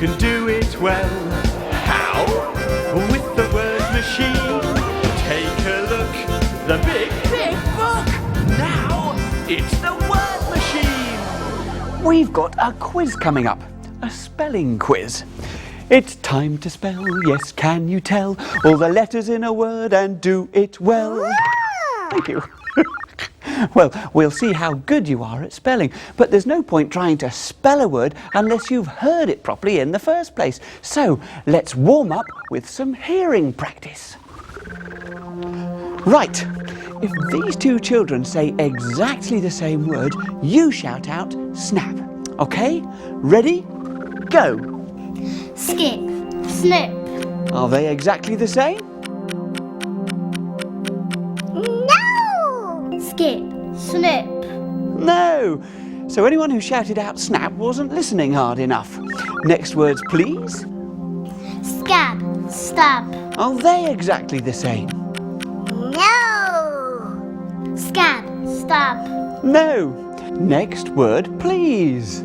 can do it well. How? With the word machine. Take a look, the big, big book. Now it's the word machine. We've got a quiz coming up, a spelling quiz. It's time to spell, yes, can you tell all the letters in a word and do it well? Thank you. Well, we'll see how good you are at spelling, but there's no point trying to spell a word unless you've heard it properly in the first place. So let's warm up with some hearing practice. Right, if these two children say exactly the same word, you shout out snap. Okay, ready? Go. Skip, snip. Are they exactly the same? No! Skip, snip. No. So anyone who shouted out snap wasn't listening hard enough. Next words, please. Scab, stab. Are they exactly the same? No! Scab, stab. No. Next word, please.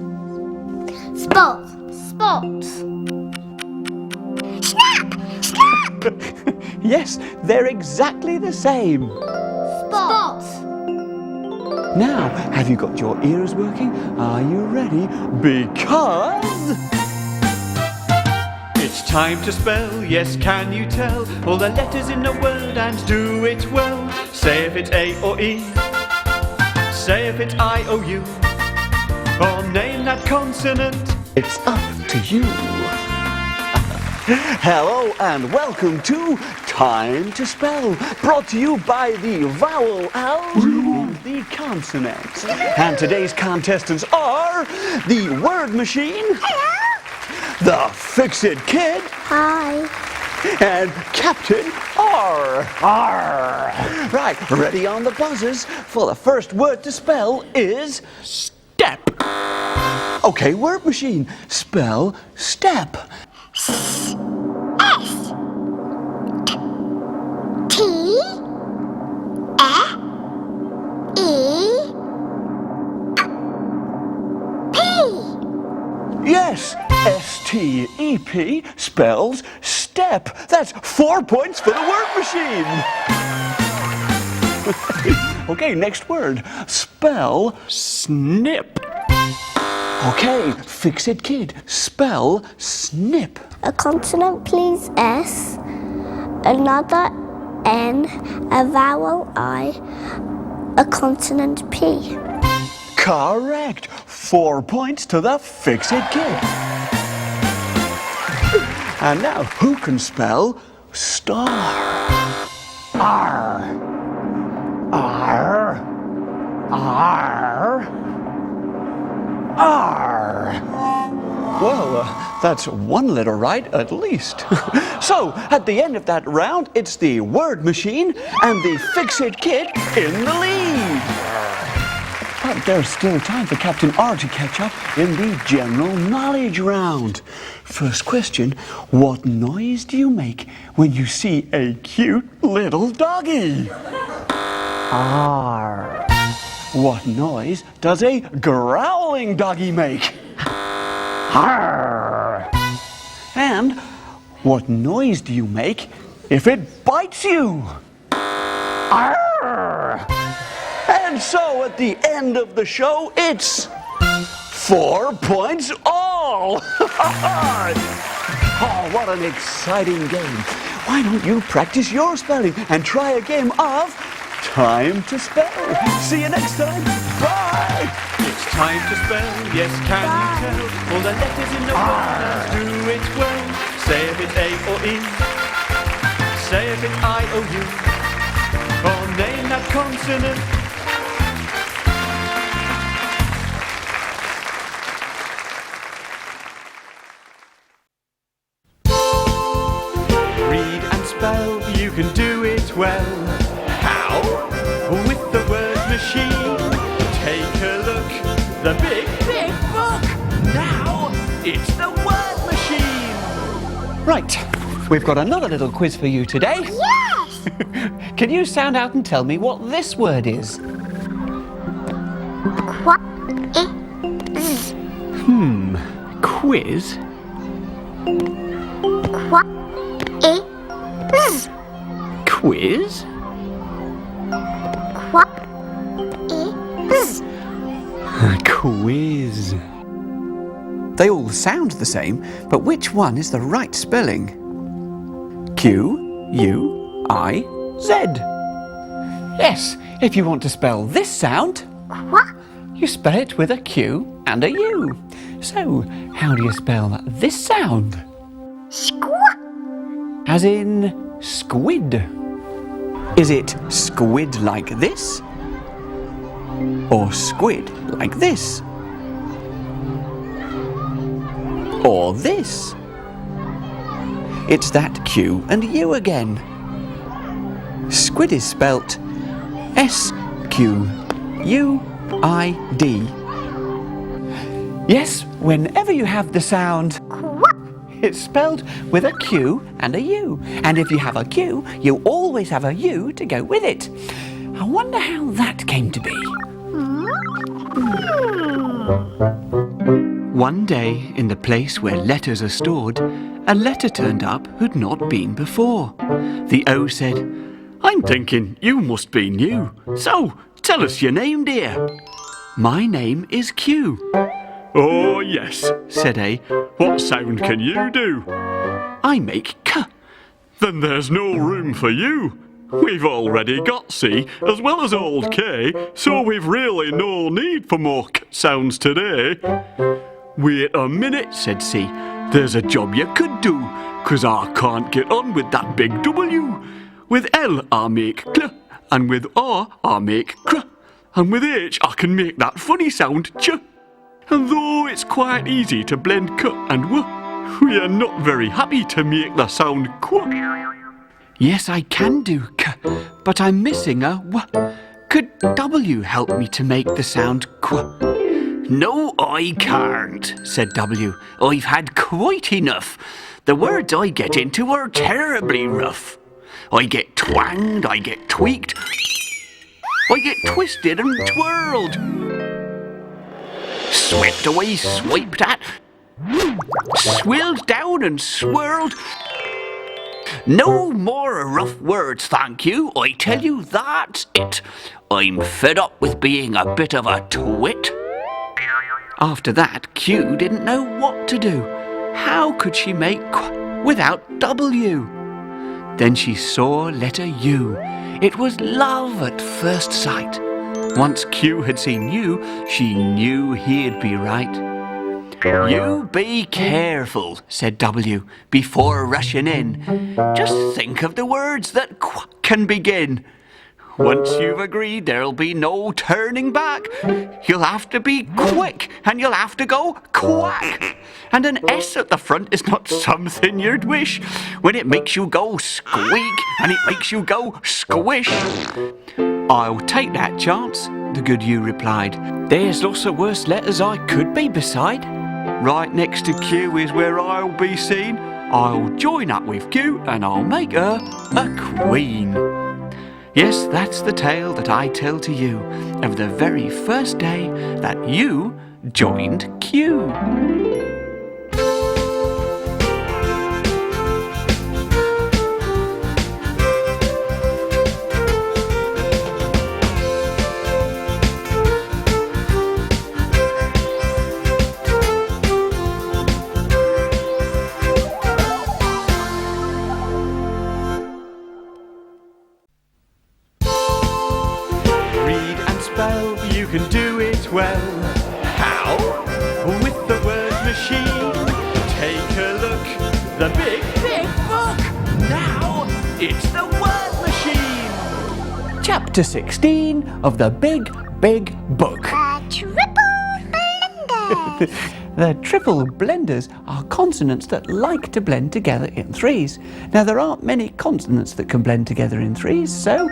Spot, spot. Snap, snap. Yes, they're exactly the same. Spot. Now, have you got your ears working? Are you ready? Because... It's time to spell, yes, can you tell all the letters in a word and do it well? Say if it's A or E, say if it's I or U, or name that consonant. it's up to you. Hello and welcome to Time to Spell, brought to you by the vowel and the consonant. And today's contestants are the word machine, the Fix-It Kid, Hi. and Captain R. R. Right, ready on the buzzers for the first word to spell is step. Okay, word machine, spell step. S T E P. Yes, S-T-E-P spells step. That's 4 points for the word machine. Okay, next word, spell snip. Okay, Fix-It Kid, spell snip. A consonant, please. S. Another N. A vowel I. A consonant P. Correct. 4 points to the Fix-It Kid. And now, who can spell star? R. R. R. R. Well, that's one letter right, at least. So, at the end of that round, it's the word machine and the Fix-It Kid in the lead. But there's still time for Captain R to catch up in the general knowledge round. First question, what noise do you make when you see a cute little doggy? R. What noise does a growling doggy make? Arr. And what noise do you make if it bites you? Arr. And so at the end of the show, it's 4 points all. Oh, what an exciting game. Why don't you practice your spelling and try a game of Time to Spell. See you next time. Bye. It's time to spell, yes, can you tell all the letters in the word and do it well? Say if it's A or E, say if it's I or U, or name that consonant. Read and spell, you can do it well. How? With the word machine. Take a look, the big, big book. Now it's the word machine. Right, we've got another little quiz for you today. Yes! Can you sound out and tell me what this word is? What is Quiz? Quiz? Quiz. They all sound the same, but which one is the right spelling? Q-U-I-Z. Yes, if you want to spell this sound, you spell it with a Q and a U. So, how do you spell this sound? As in squid. Is it squid like this? Or squid like this? Or this? It's that Q and U again. Squid is spelt S-Q-U-I-D. Yes, whenever you have the sound it's spelled with a Q and a U. And if you have a Q, you always have a U to go with it. I wonder how that came to be. One day, in the place where letters are stored, a letter turned up who'd not been before. The O said, I'm thinking you must be new. So, tell us your name, dear. My name is Q. Oh, yes, said A. What sound can you do? I make K. Then there's no room for you. We've already got C as well as old K, so we've really no need for more K sounds today. Wait a minute, said C. There's a job you could do, 'cause I can't get on with that big W. With L I make K, and with R I make K, and with H I can make that funny sound Ch. And though it's quite easy to blend K and W, we are not very happy to make the sound Qu. Yes, I can do K, but I'm missing a W. Could W help me to make the sound Qu? No, I can't, said W. I've had quite enough. The words I get into are terribly rough. I get twanged, I get tweaked, I get twisted and twirled. Swept away, swiped at, swilled down and swirled. No more rough words, thank you. I tell you, that's it. I'm fed up with being a bit of a twit. After that, Q didn't know what to do. How could she make Qu without W? Then she saw letter U. It was love at first sight. Once Q had seen U, she knew he'd be right. You be careful, said W, before rushing in. Just think of the words that Qu can begin. Once you've agreed, there'll be no turning back. You'll have to be quick, and you'll have to go quack. And an S at the front is not something you'd wish. When it makes you go squeak, and it makes you go squish. I'll take that chance, the good U replied. There's lots of worse letters I could be beside. Right next to Q is where I'll be seen. I'll join up with Q, and I'll make her a queen. Yes, that's the tale that I tell to you of the very first day that you joined Q. You can do it well. How? With the word machine. Take a look, the big, big book. Now it's the word machine. Chapter 16 of the Big, Big Book. Triple blender. The triple blenders are consonants that like to blend together in threes. Now, there aren't many consonants that can blend together in threes, so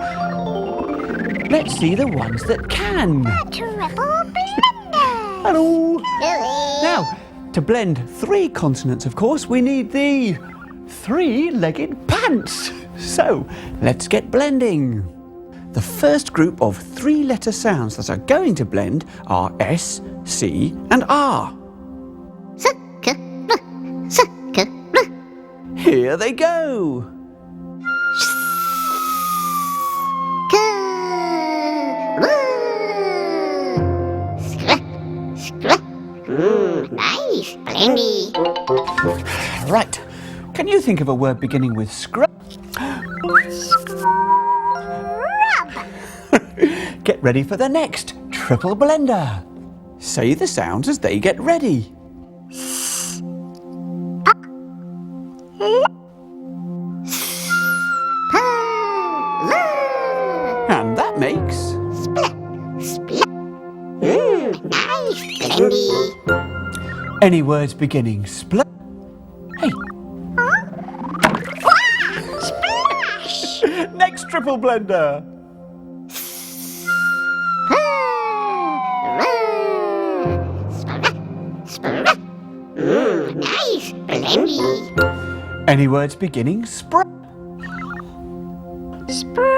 let's see the ones that can. Triple blender. Hello. Now, to blend three consonants, of course, we need the three-legged pants. So, let's get blending. The first group of three-letter sounds that are going to blend are S, C, and R. here they go. Nice, Endy. Right. Can you think of a word beginning with scrub? Get ready for the next triple blender. Say the sounds as they get ready. And that makes... Nice, Endy. Any words beginning spl... Hey. Splash! Next triple blender. Nice, Endy. Any words beginning sprout? Sprout.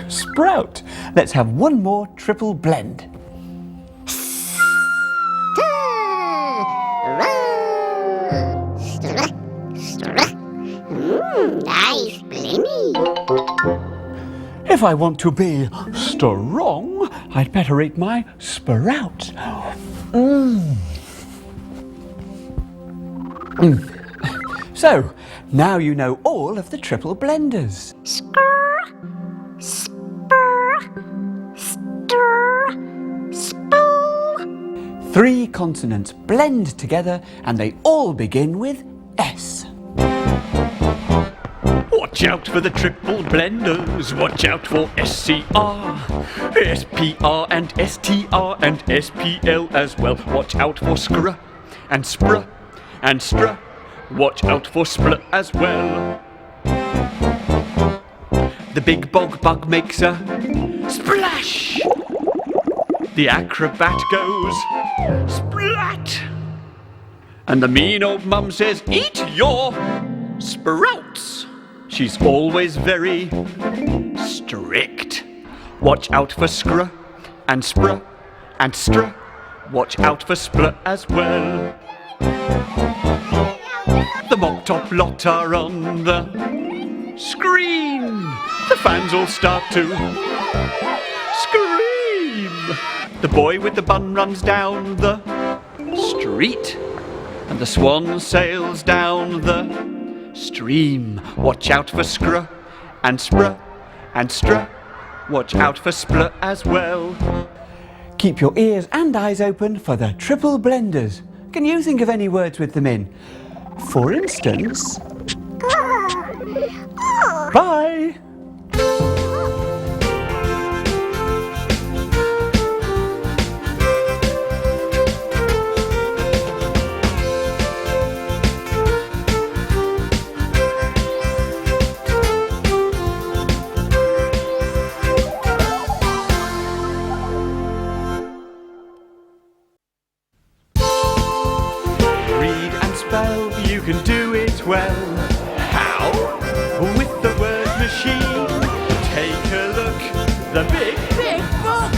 Sprout. Let's have one more triple blend. Nice, Endy. If I want to be strong, I'd better eat my sprout. So, now you know all of the triple blenders. Skr, spur, stir, spoo. 3 consonants blend together and they all begin with S. Watch out for the triple blenders. Watch out for SCR, SPR and STR and SPL as well. Watch out for scr and spr and str. Watch out for spl as well. The big bog bug makes a splash. The acrobat goes splat. And the mean old mum says, eat your sprouts. She's always very strict. Watch out for scr and spr and str. Watch out for spl as well. The mock top lot are on the screen. The fans all start to scream. The boy with the bun runs down the street, and the swan sails down the stream. Watch out for scr and spr and str. Watch out for spl as well. Keep your ears and eyes open for the triple blenders. Can you think of any words with them in? For instance... Bye! You can do it well. How? With the word machine. Take a look. The big, big book.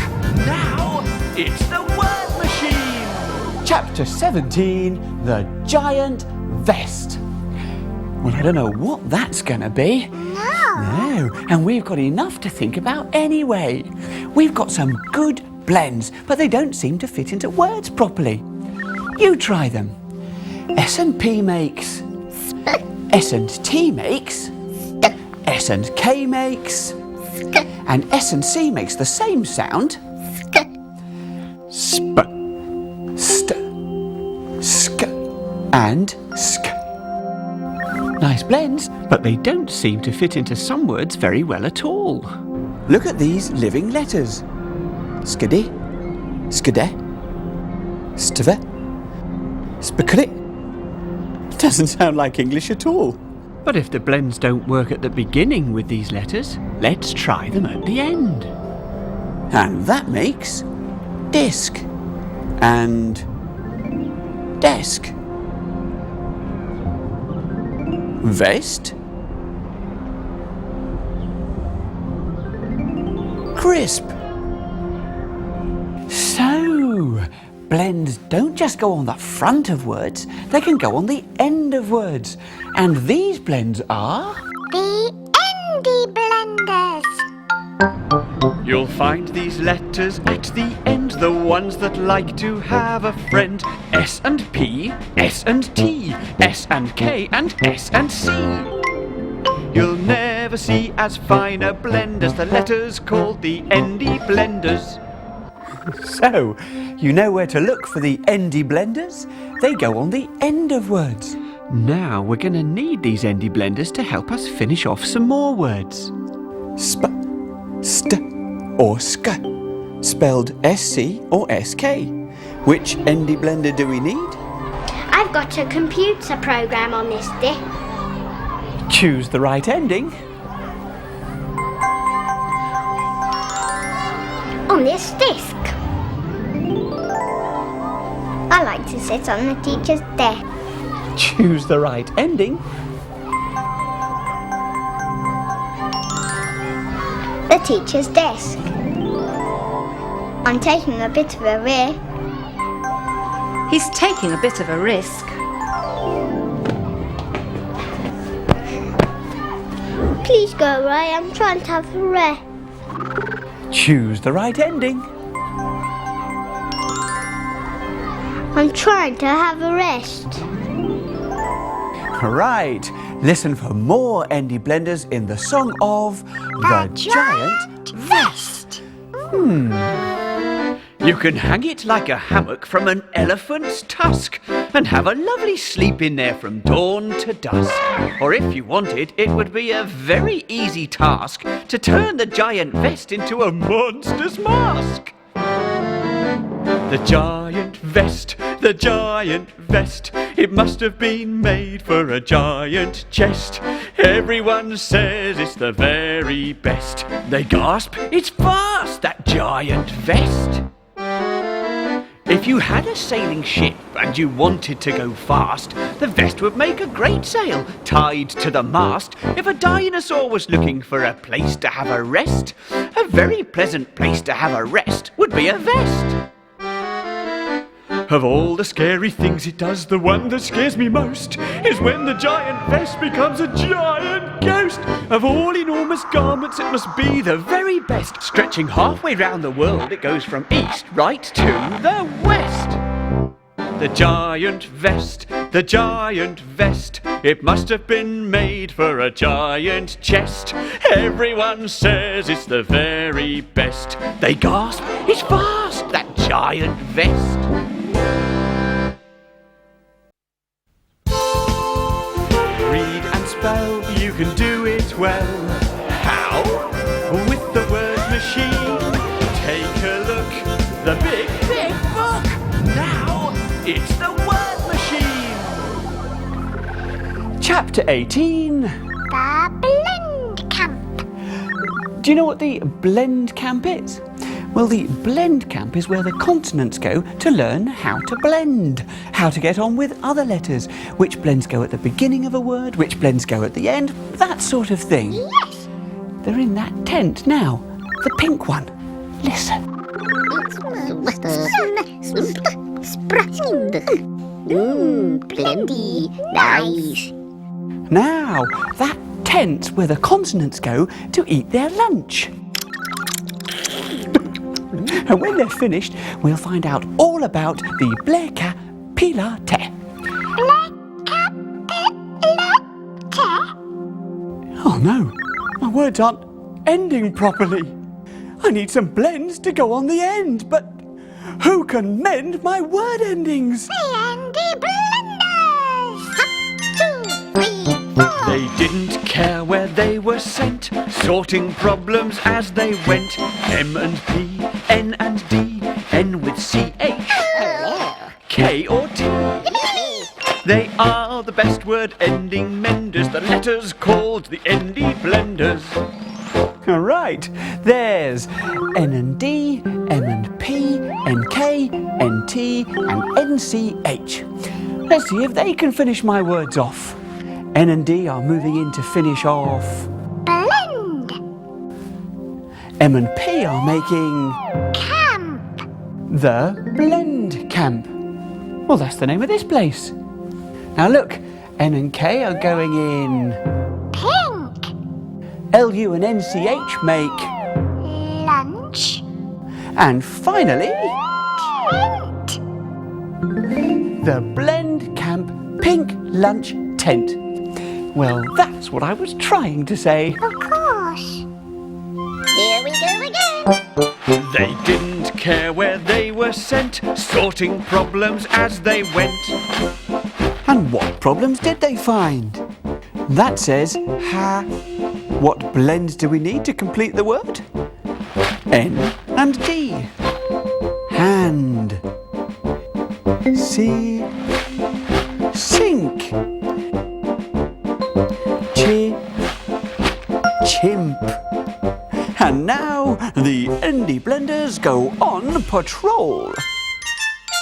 Now it's the word machine. Chapter 17, The Giant Vest. Well, I don't know what that's gonna be. No, and we've got enough to think about anyway. We've got some good blends, but they don't seem to fit into words properly. You try them. S and P makes, S and T makes, S and K makes, and S and C makes the same sound. Sp, st, sk, and sk. Nice blends, but they don't seem to fit into some words very well at all. Look at these living letters. Skiddy, skide, stve, spikrit. Doesn't sound like English at all. But if the blends don't work at the beginning with these letters, let's try them at the end. And that makes disc and desk. Vest, crisp. So, blends don't just go on the front of words, they can go on the end of words. And these blends are... The Endy blenders. You'll find these letters at the end, the ones that like to have a friend. S and P, S and T, S and K and S and C. You'll never see as fine a blend as the letters called the Endy blenders. So, you know where to look for the Endy blenders? They go on the end of words. Now we're going to need these Endy blenders to help us finish off some more words. Sp, st, or sk, spelled SC or SK. Which Endy blender do we need? I've got a computer program on this disc. Choose the right ending. On this disc. I like to sit on the teacher's desk. Choose the right ending. The teacher's desk. I'm taking a bit of a risk. He's taking a bit of a risk. Please go away, I'm trying to have a rest. Choose the right ending. I'm trying to have a rest. Right, listen for more Endy blenders in the song of The Giant Vest. You can hang it like a hammock from an elephant's tusk and have a lovely sleep in there from dawn to dusk. Or if you wanted, it would be a very easy task to turn the giant vest into a monster's mask. The giant vest, the giant vest, it must have been made for a giant chest. Everyone says it's the very best. They gasp, it's fast, that giant vest. If you had a sailing ship and you wanted to go fast, the vest would make a great sail tied to the mast. If a dinosaur was looking for a place to have a rest, a very pleasant place to have a rest would be a vest. Of all the scary things it does, the one that scares me most is when the giant vest becomes a giant ghost. Of all enormous garments, it must be the very best. Stretching halfway round the world, it goes from east right to the west. The giant vest, the giant vest, it must have been made for a giant chest. Everyone says it's the very best. They gasp, it's fast, that giant vest. Read and spell, you can do it well. How? With the word machine. Take a look, the big, big book. Now it's the word machine. Chapter 18. The blend camp. Do you know what the blend camp is? Well, the blend camp is where the consonants go to learn how to blend, how to get on with other letters, which blends go at the beginning of a word, which blends go at the end, that sort of thing. Yes. They're in that tent now, the pink one. Listen. Blendy. Nice. Now, that tent's where the consonants go to eat their lunch. And when they're finished, we'll find out all about the Bleka Pilate. Oh no, my words aren't ending properly. I need some blends to go on the end, but who can mend my word endings? The Endy blenders. 1, 2, 3, 4. They didn't care where they were sent, sorting problems as they went. M and P, N and D, N with CH, K or T. They are the best word ending menders, the letters called the Endy blenders. All right, there's N and D, M and P, NK, NT, and NCH. Let's see if they can finish my words off. N and D are moving in to finish off. Blend. M and P are making... Camp. the Blend Camp. Well, that's the name of this place. Now look, N and K are going in. Pink. L-U and N-C-H make. Lunch. And finally, Tent. the Blend Camp Pink Lunch Tent. Well, that's what I was trying to say. Of course. Here we go again. They didn't care where they were sent, sorting problems as they went. And what problems did they find? That says ha. What blends do we need to complete the word? N and D. Hand. C. Sink. Chimp. And now the Endy blenders go on patrol.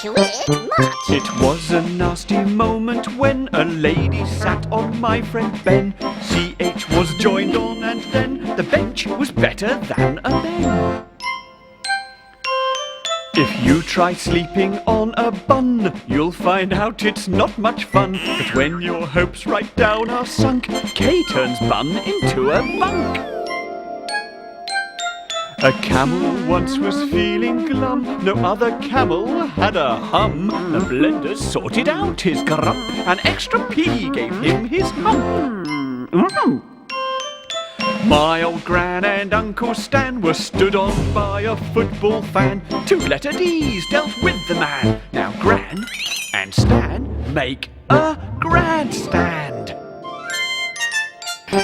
Quick march. It was a nasty moment when a lady sat on my friend Ben. CH was joined on and then the bench was better than a ben. If you try sleeping on a bun, you'll find out it's not much fun. But when your hopes right down are sunk, K turns bun into a bunk. A camel once was feeling glum, no other camel had a hum. The blender sorted out his grump, an extra P gave him his hum. My old Gran and Uncle Stan were stood on by a football fan. 2 letter D's dealt with the man. Now Gran and Stan make a grandstand.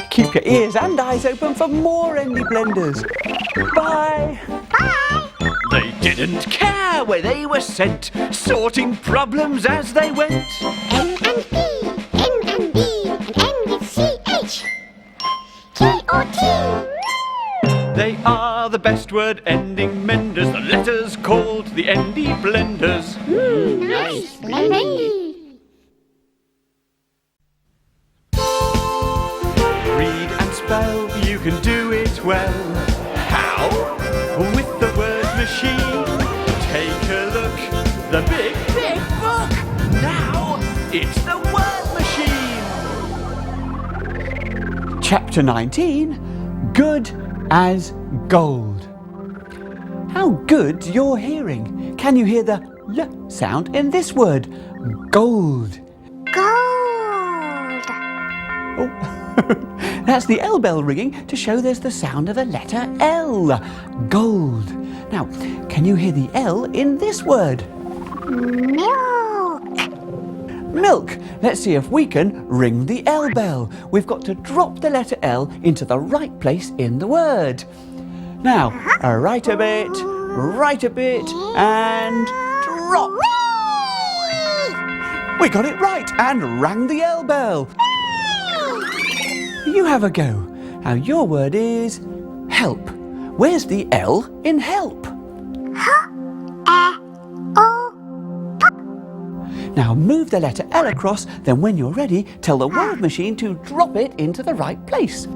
Keep your ears and eyes open for more Endy blenders. Bye. Bye. They didn't care where they were sent, sorting problems as they went. N and B. N and B. And N with CH. K or T. They are the best word ending menders, the letters called the Endy blenders. Nice. Blending. Read and spell, you can do it well. How? With the word machine. Take a look, the big, big book. Now it's the word machine. Chapter 19, Good as Gold. How good's your hearing? Can you hear the L sound in this word? Gold. Gold. Oh. That's the L bell ringing to show there's the sound of the letter L. Gold. Now, can you hear the L in this word? Milk. Milk. Let's see if we can ring the L bell. We've got to drop the letter L into the right place in the word. Now, right a bit, and drop. We got it right and rang the L bell. You have a go. Now your word is help. Where's the L in help? Now move the letter L across, then when you're ready, tell the word machine to drop it into the right place.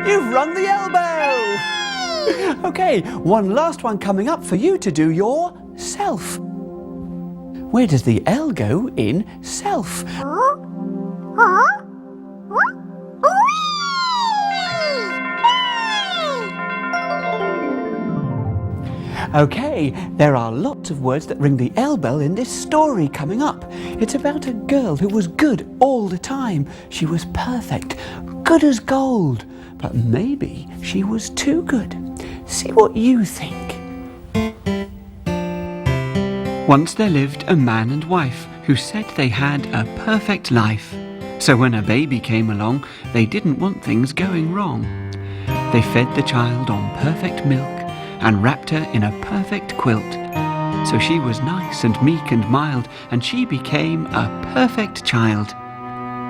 You've rung the L bell! Okay, one last one coming up for you to do your self. Where does the L go in self? Okay, there are lots of words that ring the L bell in this story coming up. It's about a girl who was good all the time. She was perfect, good as gold. But maybe she was too good. See what you think. Once there lived a man and wife who said they had a perfect life. So when a baby came along, they didn't want things going wrong. They fed the child on perfect milk and wrapped her in a perfect quilt. So she was nice and meek and mild, and she became a perfect child.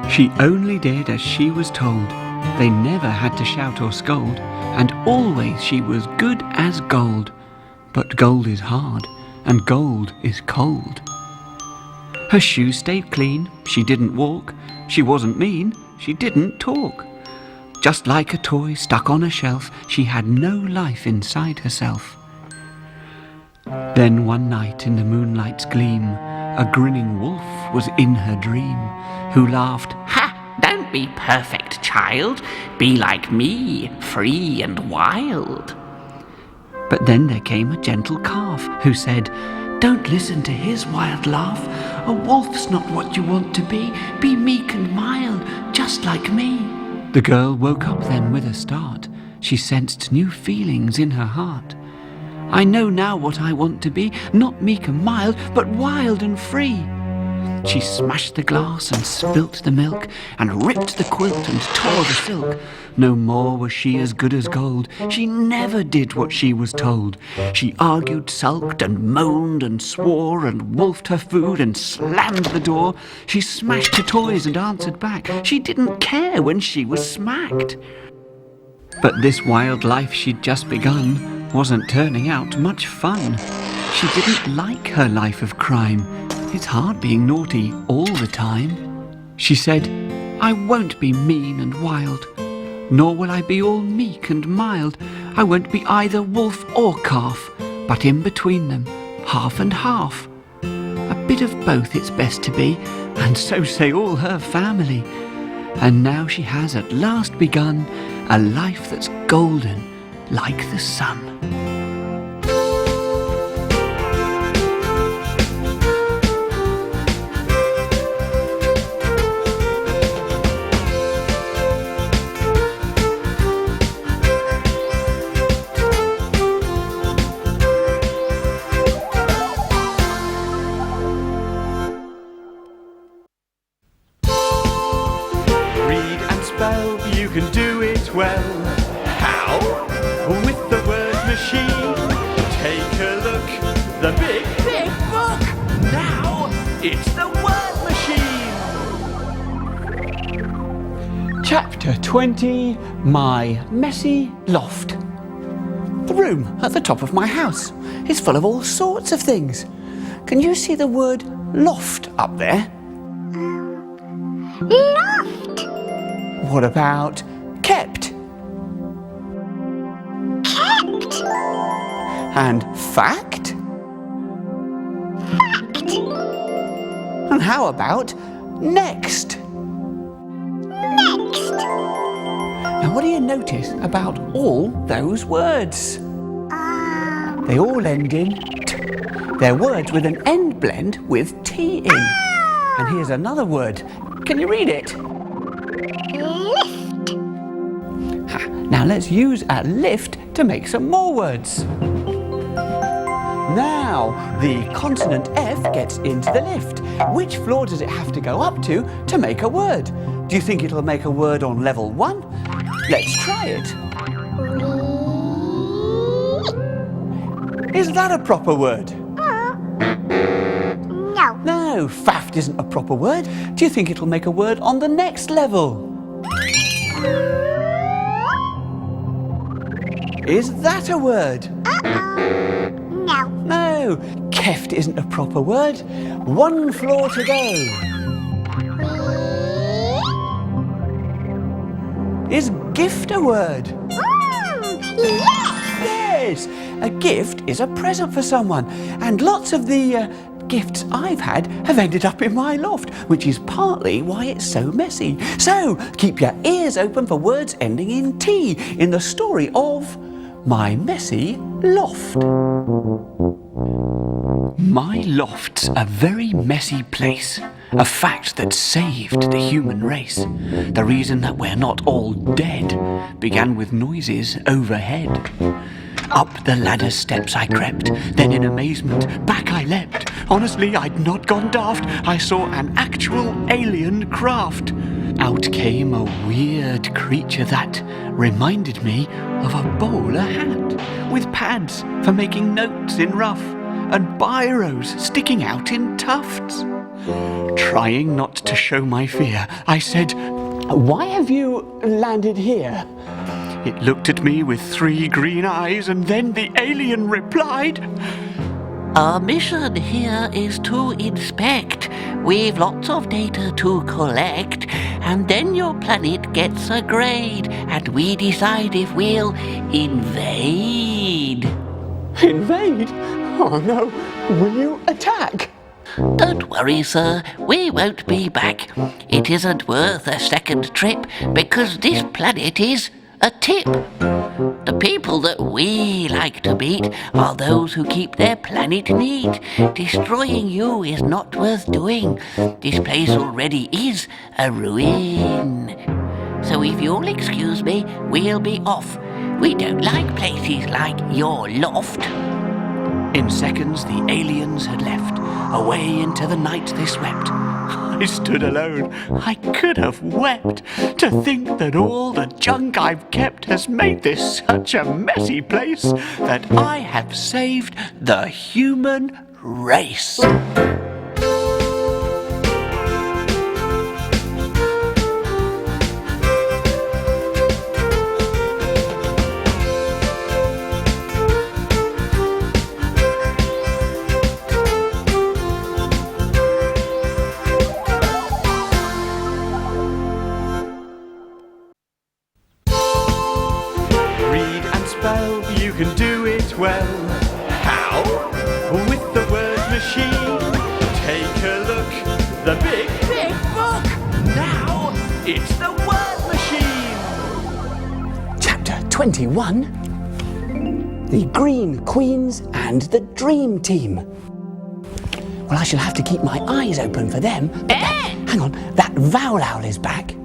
She only did as she was told. They never had to shout or scold, and always she was good as gold. But gold is hard, and gold is cold. Her shoes stayed clean, she didn't walk, she wasn't mean, she didn't talk. Just like a toy stuck on a shelf, she had no life inside herself. Then one night in the moonlight's gleam, a grinning wolf was in her dream, who laughed, Ha! Don't be perfect, child. Be like me, free and wild. But then there came a gentle calf, who said, Don't listen to his wild laugh. A wolf's not what you want to be. Be meek and mild, just like me. The girl woke up then with a start. She sensed new feelings in her heart. I know now what I want to be, not meek and mild, but wild and free. She smashed the glass and spilt the milk, and ripped the quilt and tore the silk. No more was she as good as gold. She never did what she was told. She argued, sulked, and moaned, and swore, and wolfed her food, and slammed the door. She smashed her toys and answered back. She didn't care when she was smacked. But this wild life she'd just begun wasn't turning out much fun. She didn't like her life of crime. It's hard being naughty all the time. She said, I won't be mean and wild, nor will I be all meek and mild. I won't be either wolf or calf, but in between them, half and half. A bit of both it's best to be, and so say all her family. And now she has at last begun a life that's golden like the sun. You can do it well. How? With the word machine. Take a look, the big, big book. Now it's the word machine. Chapter 20, My Messy Loft. The room at the top of my house is full of all sorts of things. Can you see the word loft up there? Loft. What about kept? Kept. And fact? Fact. And how about next? Next. Now what do you notice about all those words? They all end in t. They're words with an end blend with T in. And here's another word. Can you read it? Lift. Now let's use a lift to make some more words. Now, the consonant F gets into the lift. Which floor does it have to go up to make a word? Do you think it'll make a word on level 1? Let's try it. Is that a proper word? No. No, faft isn't a proper word. Do you think it'll make a word on the next level? Is that a word? No. No, keft isn't a proper word. One floor to go. Is gift a word? Yes. Yes, a gift is a present for someone. And lots of the gifts I've had have ended up in my loft, which is partly why it's so messy. So keep your ears open for words ending in T in the story of My Messy Loft. My loft's a very messy place, a fact that saved the human race. The reason that we're not all dead began with noises overhead. Up the ladder steps I crept, then in amazement back I leapt. Honestly, I'd not gone daft. I saw an actual alien craft. Out came a weird creature that reminded me of a bowler hat, with pads for making notes in rough, and biros sticking out in tufts. Trying not to show my fear, I said, "Why have you landed here?" It looked at me with 3 green eyes, and then the alien replied, Our mission here is to inspect. We've lots of data to collect, and then your planet gets a grade, and we decide if we'll invade. Invade? Oh no, will you attack? Don't worry, sir, we won't be back. It isn't worth a second trip, because this planet is a tip. The people that we like to beat are those who keep their planet neat. Destroying you is not worth doing. This place already is a ruin. So if you'll excuse me, we'll be off. We don't like places like your loft. In seconds, the aliens had left. Away into the night they swept. I stood alone. I could have wept to think that all the junk I've kept has made this such a messy place that I have saved the human race. You can do it well. How? With the word machine. Take a look. The big, big book. Now it's the word machine. Chapter 21. The Green Queens and the Dream Team. Well, I shall have to keep my eyes open for them. Hang on, that vowel owl is back.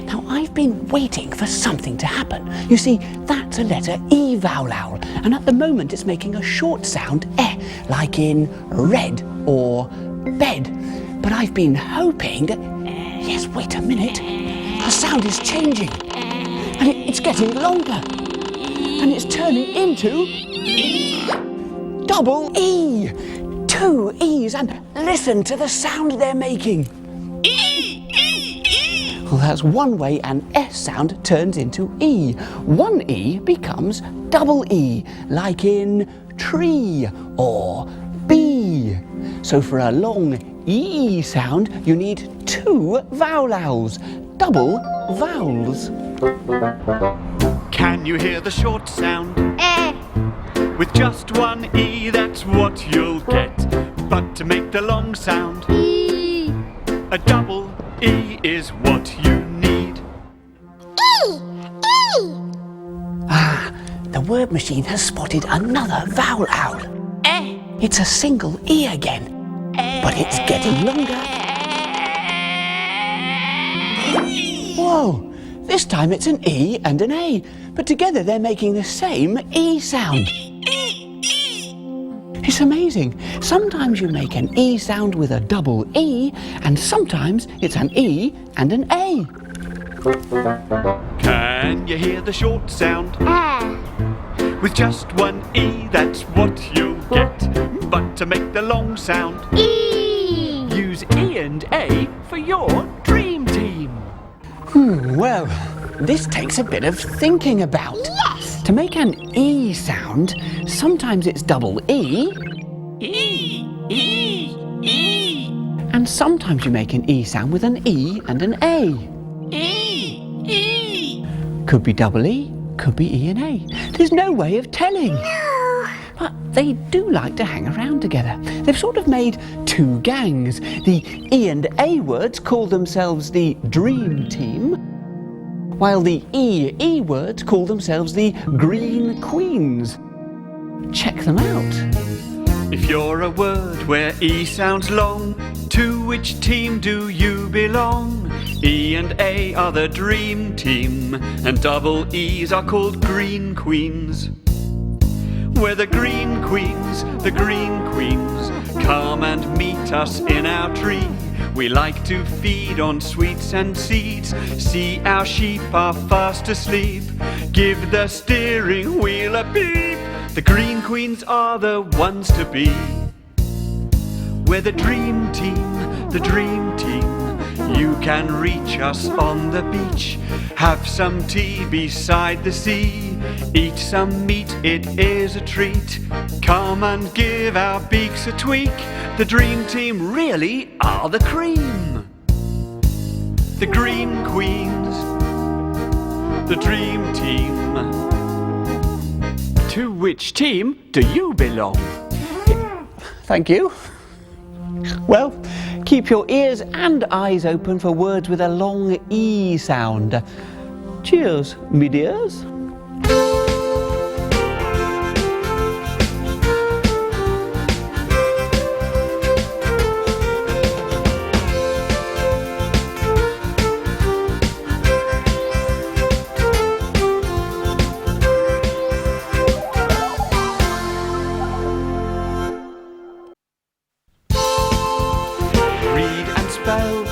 Now, I've been waiting for something to happen. You see, that's a letter E vowel owl, and at the moment it's making a short sound eh, like in red or bed. But I've been hoping that... Yes, wait a minute. The sound is changing, and it's getting longer, and it's turning into... double E! 2 E's, and listen to the sound they're making. Well, that's one way an S sound turns into E. One E becomes double E, like in tree or bee. So for a long E sound, you need 2 vowel owls, double vowels. Can you hear the short sound? With just one E, that's what you'll get. But to make the long sound, a double E is what you need. Ah, the word machine has spotted another vowel owl. It's a single E again, but it's getting longer. Whoa, this time it's an E and an A, but together they're making the same E sound. It's amazing. Sometimes you make an E sound with a double E, and sometimes it's an E and an A. Can you hear the short sound? With just one E, that's what you'll get. But to make the long sound, use E and A for your dream team. Well, this takes a bit of thinking about. Yes! To make an E sound, sometimes it's double E. And sometimes you make an E sound with an E and an A. Could be double E, could be E and A. There's no way of telling. No. But they do like to hang around together. They've sort of made 2 gangs. The E and A words call themselves the Dream Team, while the E words call themselves the Green Queens. Check them out. If you're a word where E sounds long, to which team do you belong? E and A are the Dream Team, and double E's are called Green Queens. We're the Green Queens, the Green Queens. Come and meet us in our tree. We like to feed on sweets and seeds. See our sheep are fast asleep. Give the steering wheel a beep. The Green Queens are the ones to be. We're the Dream Team, the Dream Team. You can reach us on the beach, have some tea beside the sea, eat some meat, it is a treat. Come and give our beaks a tweak. The dream team really are the cream. The Green Queens, the dream team. To which team do you belong? Thank you. Well, keep your ears and eyes open for words with a long E sound. Cheers, me dears.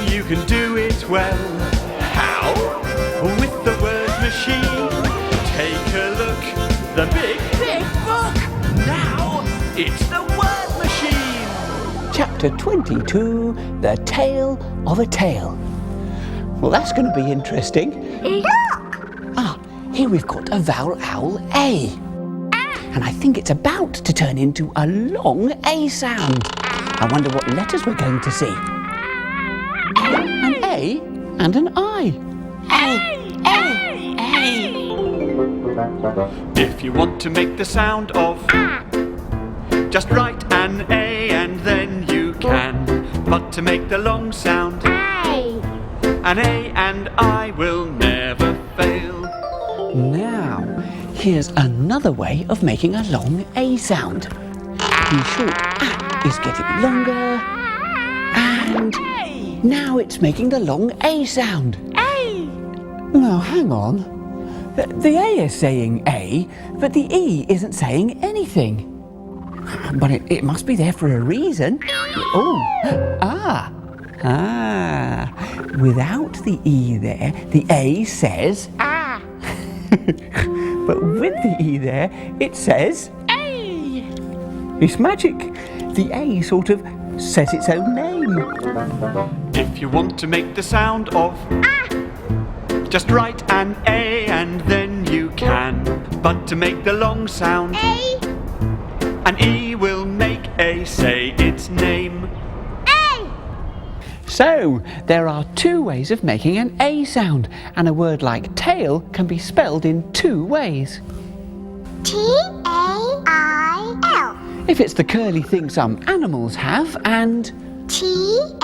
You can do it well. How? With the word machine. Take a look, the big, big book. Now it's the word machine. Chapter 22, The Tale of a Tale. Well, that's going to be interesting. Look! Here we've got a vowel owl A. And I think it's about to turn into a long A sound. I wonder what letters we're going to see. An A and an I. If you want to make the sound of just write an A and then you can. But to make the long sound, an A and I will never fail. Now, here's another way of making a long A sound. The short A is getting longer, and now it's making the long A sound. Now, hang on. The A is saying A, but the E isn't saying anything. But it must be there for a reason. Without the E there, the A says but with the E there, it says A. It's magic. The A sort of says its own name. If you want to make the sound of just write an A and then you can. But to make the long sound, an E will make A say its name. So, there are two ways of making an A sound, and a word like tail can be spelled in two ways. T-A-I-L. If it's the curly thing some animals have, and T-A-L-E.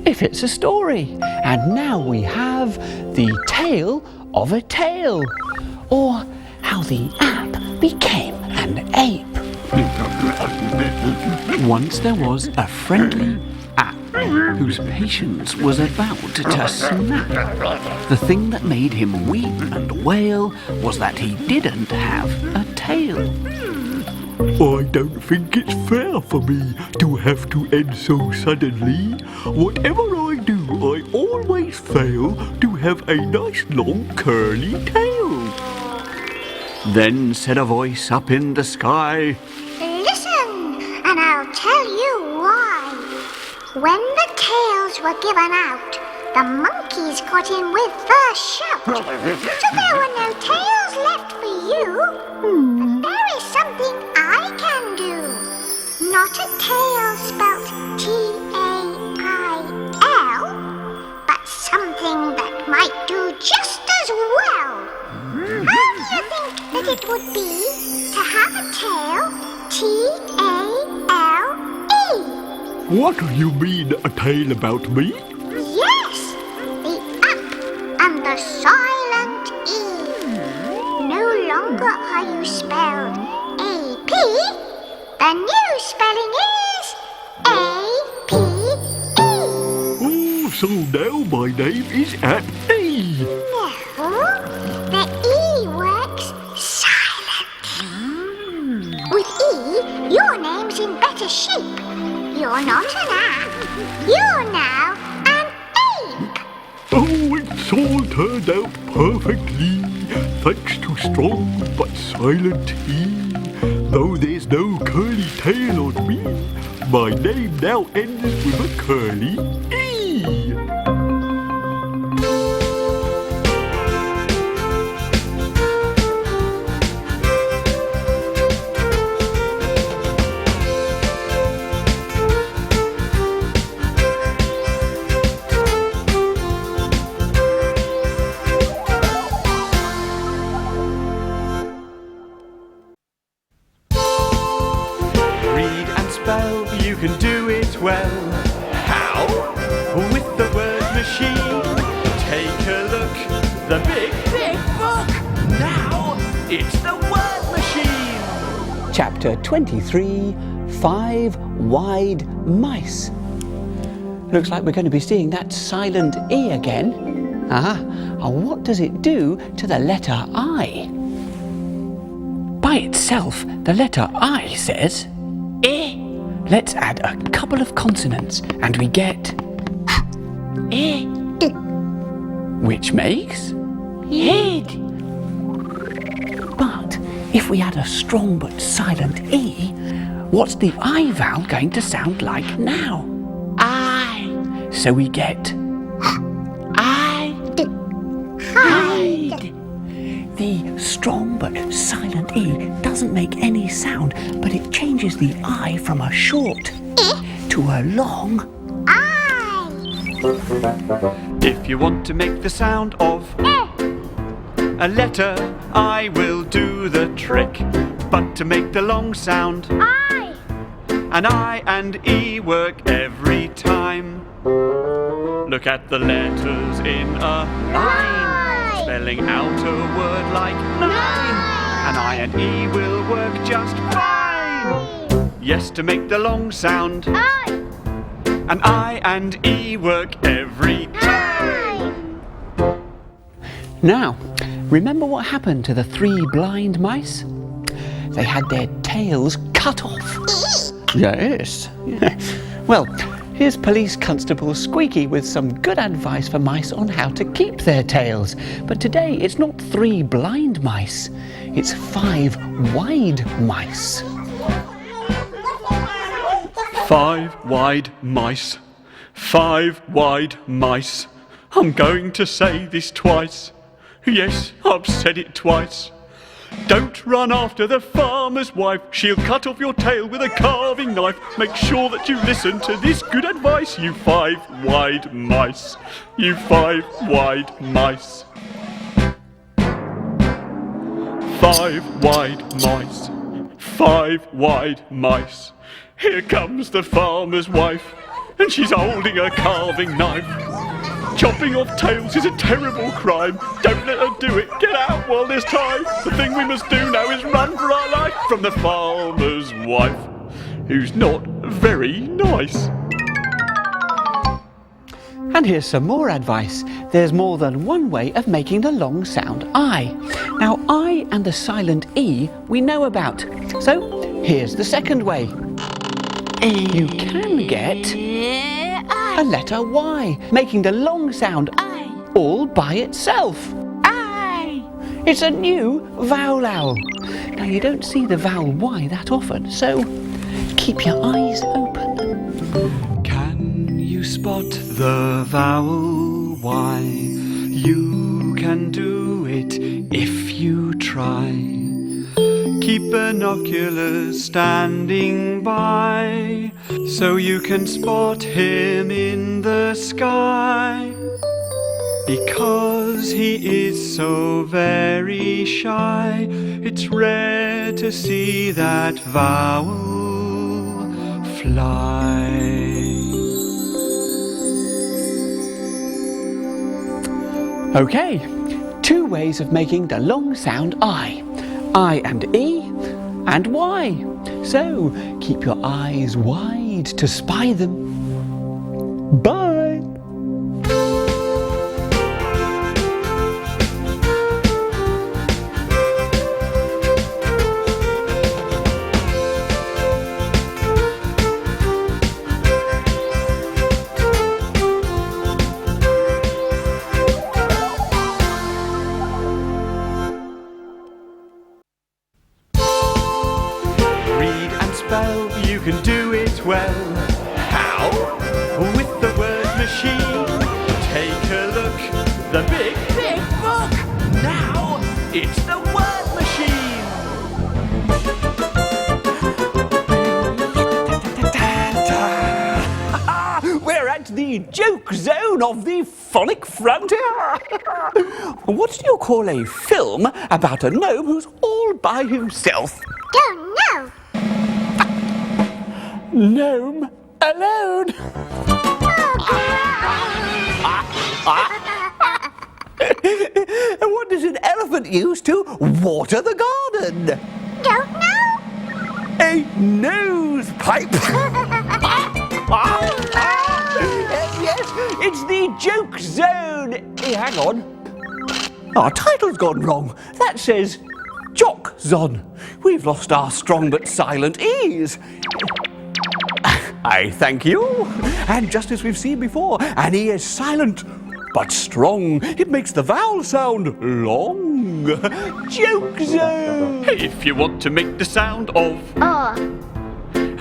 if it's a story. And now we have the tale of a tale, or how the ape became an ape. Once there was a friendly ape whose patience was about to snap. The thing that made him weep and wail was that he didn't have a tail. I don't think it's fair for me to have to end so suddenly. Whatever I do, I always fail to have a nice long curly tail. Then said a voice up in the sky, Listen, and I'll tell you why. When the tails were given out, the monkeys got in with first shout. So there were no tails left for you. But there is something I can do. Not a tail spelt T-A-I-L, but something that might do just as well. How do you think that it would be to have a tail T-A-L-E? What do you mean, a tale about me? Yes, the up and the silent E. No longer are you spelled A-P. The new spelling is A-P-E. Oh, so now my name is App-E. No, the E works silently. With E, your name's in better shape. You're not an app. You're now an ape. Oh, it's all turned out perfectly, thanks to strong but silent E. Though there's no curly tail on me, My name now ends with a curly E. Read and spell, you can do it well. How? With the word machine. Take a look, the big, big book. Now it's the word machine. Chapter 23, 5 Wide Mice. Looks like we're going to be seeing that silent E again. What does it do to the letter I? By itself, the letter I says E. Let's add a couple of consonants and we get E, which makes head. But if we add a strong but silent E, what's the I vowel going to sound like now? I. So we get I. Hide. The strong but silent E doesn't make any sound, but it changes the I from a short to a long I. If you want to make the sound of a letter, I will do the trick. But to make the long sound, I. an I and E work every time. Look at the letters in a line, spelling out a word like nine. An I and E will work just fine. Yes, to make the long sound, I. an I and E work every time. Now, remember what happened to the 3 blind mice? They had their tails cut off. Yes. Well, here's Police Constable Squeaky with some good advice for mice on how to keep their tails. But today it's not 3 blind mice, it's 5 wide mice. 5 wide mice, 5 wide mice. I'm going to say this twice. Yes, I've said it twice. Don't run after the farmer's wife. She'll cut off your tail with a carving knife. Make sure that you listen to this good advice, you 5 wide mice. You 5 wide mice. 5 wide mice. 5 wide mice. Here comes the farmer's wife, and she's holding a carving knife. Chopping off tails is a terrible crime. Don't let her do it. Get out while there's time. The thing we must do now is run for our life from the farmer's wife, who's not very nice. And here's some more advice. There's more than one way of making the long sound I. Now, I and the silent E we know about. So, here's the second way. You can get a letter Y, making the long sound I all by itself. I. It's a new vowel owl. Now, you don't see the vowel Y that often, so keep your eyes open. Can you spot the vowel Y? You can do it if you try. Keep binoculars standing by, so you can spot him in the sky. Because he is so very shy, it's rare to see that vowel fly. Okay, 2 ways of making the long sound I and E, and Y. So, keep your eyes wide to spy them. Bye! You can do it well. How? With the word machine. Take a look, the big, big book. Now it's the word machine. We're at the joke zone of the phonic frontier. What do you call a film about a gnome who's all by himself? Don't know. Gnome alone. And what does an elephant use to water the garden? Don't know. A nose pipe. Yes, it's the joke zone. Hey, hang on. Our title's gone wrong. That says Jock Zon. We've lost our strong but silent E's. I thank you. And just as we've seen before, an E is silent but strong. It makes the vowel sound long. Joke zone. If you want to make the sound of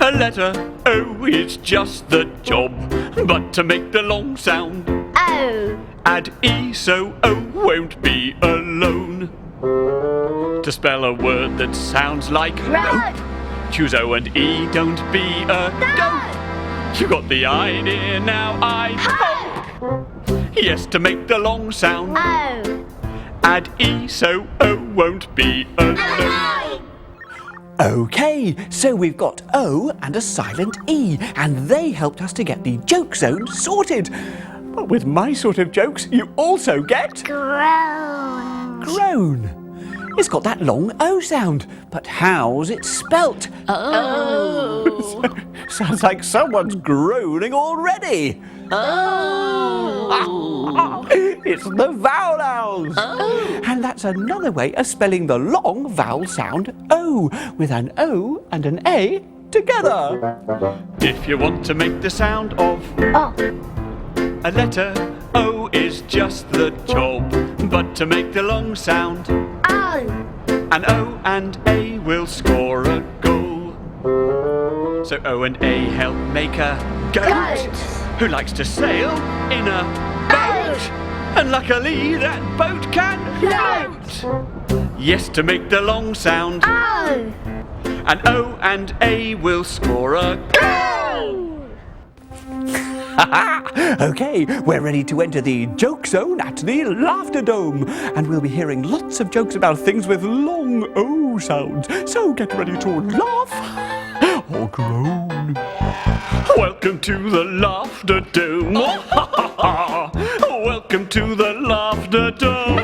a letter O, it's just the job. But to make the long sound, Oh. add E so O won't be alone. To spell a word that sounds like rope, choose O and E, don't be a dope. You got the idea now, I hope. Yes, to make the long sound, Oh. add E so O won't be alone. Okay, so we've got O and a silent E, and they helped us to get the joke zone sorted. But with my sort of jokes, you also get Grown. groan. It's got that long O sound, but how's it spelt? Oh. Sounds like someone's groaning already. Oh. It's the vowel owls. Oh. And that's another way of spelling the long vowel sound O, with an O and an A together. If you want to make the sound of a letter, O is just the job. But to make the long sound, Oh. an O and A will score a goal. So O and A help make a goat who likes to sail in a boat. And luckily that boat can float. Yes, to make the long sound, Oh. an O and A will score a goal. Okay, we're ready to enter the joke zone at the Laughter Dome. And we'll be hearing lots of jokes about things with long O sounds. So get ready to laugh or groan. Welcome to the Laughter Dome. Welcome to the Laughter Dome.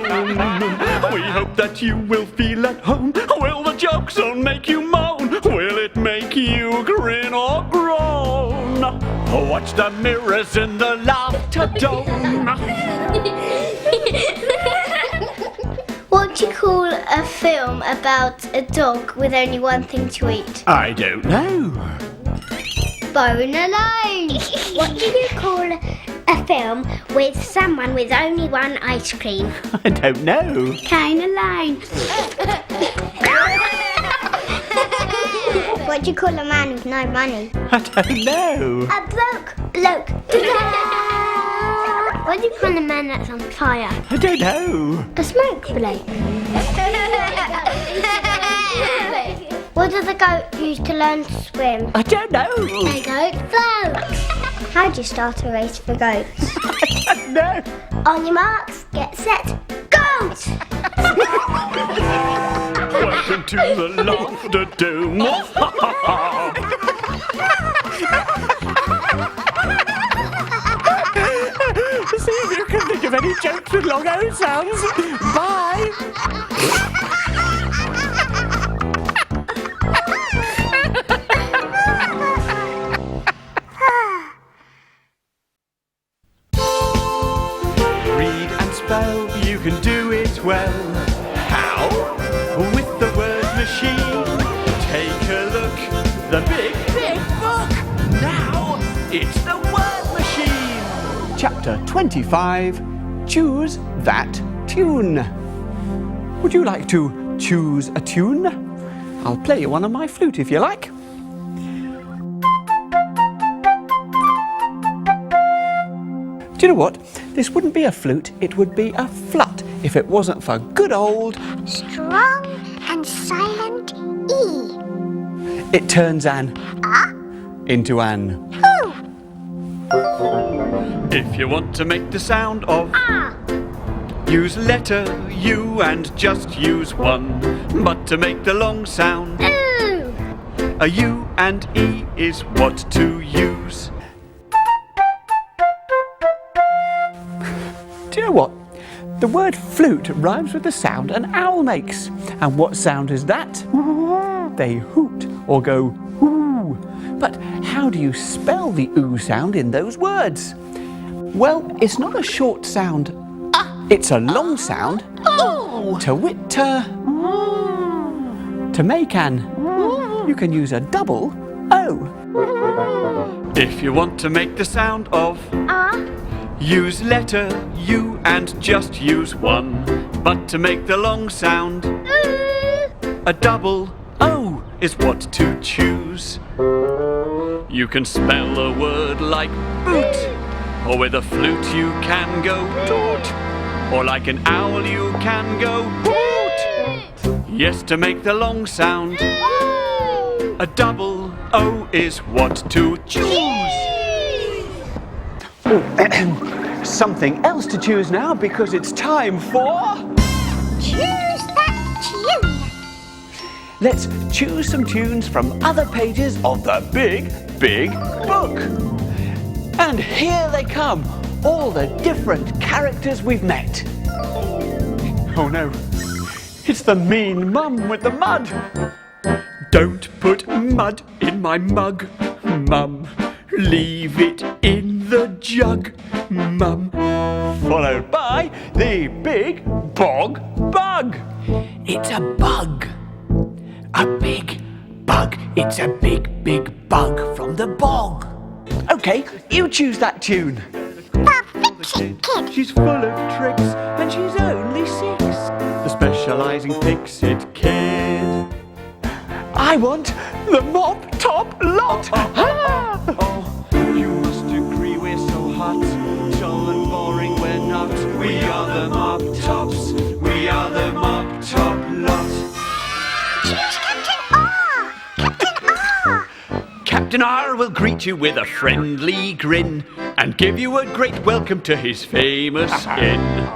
We hope that you will feel at home. Will the joke zone make you moan? Will it make you grin or groan? Watch the mirrors in the Laughter Dome. What do you call a film about a dog with only one thing to eat? I don't know. Bone Alone! What do you call a film with someone with only one ice cream? I don't know. Cane Alone. What do you call a man with no money? I don't know. A bloke. What do you call a man that's on fire? I don't know. A smoke balloon. What does a goat use to learn to swim? I don't know. A goat floats. How do you start a race for goats? I don't know. On your marks, get set, go! Welcome to the Laughter Dome. See if you can think of any jokes with long O sounds. Bye. Read and spell, you can do it well. How? With the word machine. Take a look, the big, big book. Now it's the word machine. Chapter 25. Choose that tune. Would you like to choose a tune? I'll play you one on my flute if you like. Do you know what? This wouldn't be a flute, it would be a flut if it wasn't for good old... Strong and silent E. It turns an into an. Ooh. If you want to make the sound of use letter U and just use one. But to make the long sound, Ooh. a U and E is what to use. Do you know what? The word flute rhymes with the sound an owl makes. And what sound is that? They hoot or go whoo. But how do you spell the oo sound in those words? Well, it's not a short sound. It's a long sound. To wit, to make an. You can use a double O. If you want to make the sound of use letter U and just use one. But to make the long sound, a double O is what to choose. You can spell a word like boot, or with a flute you can go toot, or like an owl you can go hoot. Yes, to make the long sound, a double O is what to choose. Something else to choose now because it's time for... Choose that tune. Let's choose some tunes from other pages of the big, big book. And here they come, all the different characters we've met. Oh no, it's the mean mum with the mud. Don't put mud in my mug, Mum. Leave it in the jug, Mum. Followed by the big bog bug. It's a bug. A big bug. It's a big, big bug from the bog. Okay, you choose that tune. The Fix-It Kid. She's full of tricks and she's only 6. The specializing Fix-It Kid. I want the mop top lot. Oh, you must agree we're so hot, dull and boring we're not. We are the mop tops. We are the mop top lot. Choose Captain R. Captain R. Captain R will greet you with a friendly grin and give you a great welcome to his famous inn.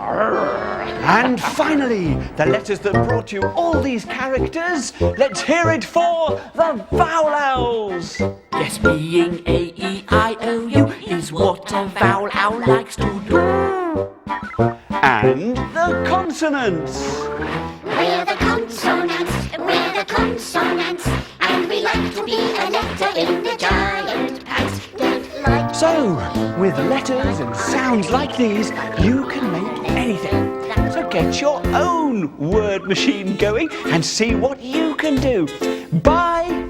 And finally, the letters that brought you all these characters. Let's hear it for the vowel owls. Yes, being A-E-I-O-U is what a vowel owl likes to do. And the consonants. We're the consonants, we're the consonants, and we like to be a letter in the giant pants. Don't like So, with letters and sounds like these, you can make anything. So get your own word machine going and see what you can do. Bye